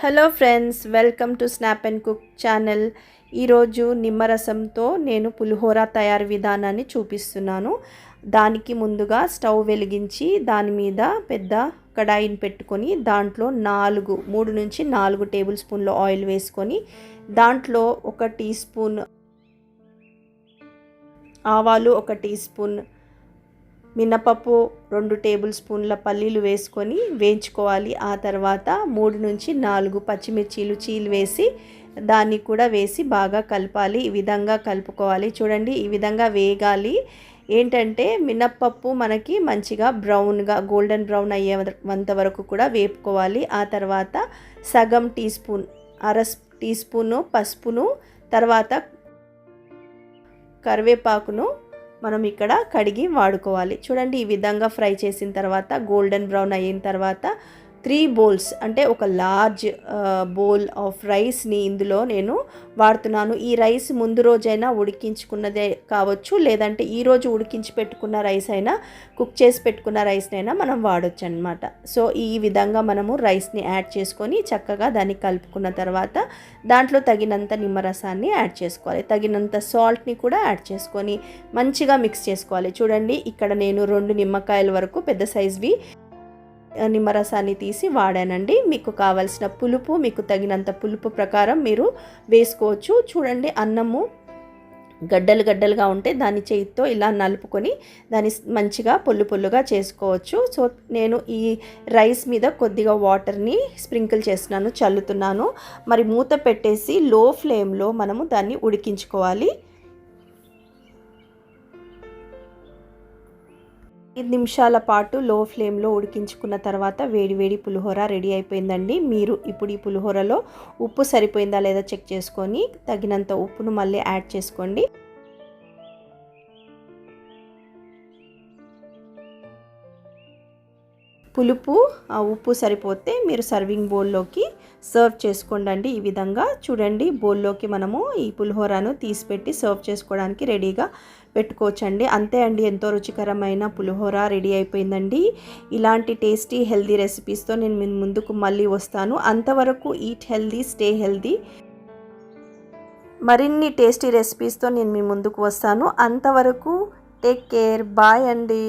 Hello friends, welcome to snap and cook channel. ఈరోజు నిమ్మరసంతో నేను పులిహోర తయారు విధానాన్ని చూపిస్తున్నాను. దానికి ముందుగా స్టవ్ వెలిగించి దాని మీద పెద్ద కడాయిని పెట్టుకొని దాంట్లో 3 నుంచి 4 టేబుల్ స్పూన్ల ఆయిల్ వేసుకొని దాంట్లో 1 టీ స్పూన్ ఆవాలు, 1 టీ స్పూన్ మినపప్పు, 2 టేబుల్ స్పూన్ల పల్లీలు వేసుకొని వేయించుకోవాలి. ఆ తర్వాత 3 నుంచి 4 పచ్చిమిర్చీలు చీలు వేసి దాన్ని కూడా వేసి బాగా కలపాలి. ఈ విధంగా కలుపుకోవాలి. చూడండి, ఈ విధంగా వేగాలి. ఏంటంటే మినపప్పు మనకి మంచిగా బ్రౌన్గా గోల్డెన్ బ్రౌన్ అయ్యేంత వరకు కూడా వేపుకోవాలి. ఆ తర్వాత సగం టీ స్పూన్, అర టీ స్పూను పసుపును, తర్వాత కరివేపాకును మనం ఇక్కడ కడిగి వాడుకోవాలి. చూడండి, ఈ విధంగా ఫ్రై చేసిన తర్వాత గోల్డెన్ బ్రౌన్ అయిన తర్వాత 3 బౌల్స్ అంటే ఒక లార్జ్ బౌల్ ఆఫ్ రైస్ని ఇందులో నేను వాడుతున్నాను. ఈ రైస్ ముందు రోజైనా ఉడికించుకున్నదే కావచ్చు, లేదంటే ఈరోజు ఉడికించి పెట్టుకున్న రైస్ అయినా, కుక్ చేసి పెట్టుకున్న రైస్నైనా మనం వాడచ్చు అన్నమాట. సో ఈ విధంగా మనము రైస్ని యాడ్ చేసుకొని చక్కగా దాన్ని కలుపుకున్న తర్వాత దాంట్లో తగినంత నిమ్మరసాన్ని యాడ్ చేసుకోవాలి. తగినంత సాల్ట్ని కూడా యాడ్ చేసుకొని మంచిగా మిక్స్ చేసుకోవాలి. చూడండి, ఇక్కడ నేను 2 నిమ్మకాయల వరకు పెద్ద సైజ్వి నిమ్మరసాన్ని తీసి వాడానండి. మీకు కావాల్సిన పులుపు, మీకు తగినంత పులుపు ప్రకారం మీరు వేసుకోవచ్చు. చూడండి, అన్నము గడ్డలుగా ఉంటే దాన్ని చేతితో ఇలా నలుపుకొని దాన్ని మంచిగా పొల్లుగా చేసుకోవచ్చు. సో నేను ఈ రైస్ మీద కొద్దిగా వాటర్ని స్ప్రింకిల్ చేస్తున్నాను, చల్లుతున్నాను. మరి మూత పెట్టేసి లో ఫ్లేమ్లో మనము దాన్ని ఉడికించుకోవాలి. 5 నిమిషాల పాటు లో ఫ్లేమ్లో ఉడికించుకున్న తర్వాత వేడి పులిహోర రెడీ అయిపోయిందండి. మీరు ఇప్పుడు ఈ పులిహోరలో ఉప్పు సరిపోయిందా లేదా చెక్ చేసుకొని తగినంత ఉప్పును మళ్ళీ యాడ్ చేసుకోండి. పులుపు ఉప్పు సరిపోతే మీరు సర్వింగ్ బౌల్లోకి సర్వ్ చేసుకోండి. ఈ విధంగా చూడండి, బౌల్లోకి మనము ఈ పులిహోరను తీసిపెట్టి సర్వ్ చేసుకోవడానికి రెడీగా పెట్టుకోవచ్చండి. అంతే అండి, ఎంతో రుచికరమైన పులిహోర రెడీ అయిపోయిందండి. ఇలాంటి టేస్టీ హెల్దీ రెసిపీస్తో నేను మీ ముందుకు మళ్ళీ వస్తాను. అంతవరకు ఈట్ హెల్దీ, స్టే హెల్దీ. మరిన్ని టేస్టీ రెసిపీస్తో నేను మీ ముందుకు వస్తాను. అంతవరకు టేక్ కేర్, బాయ్ అండి.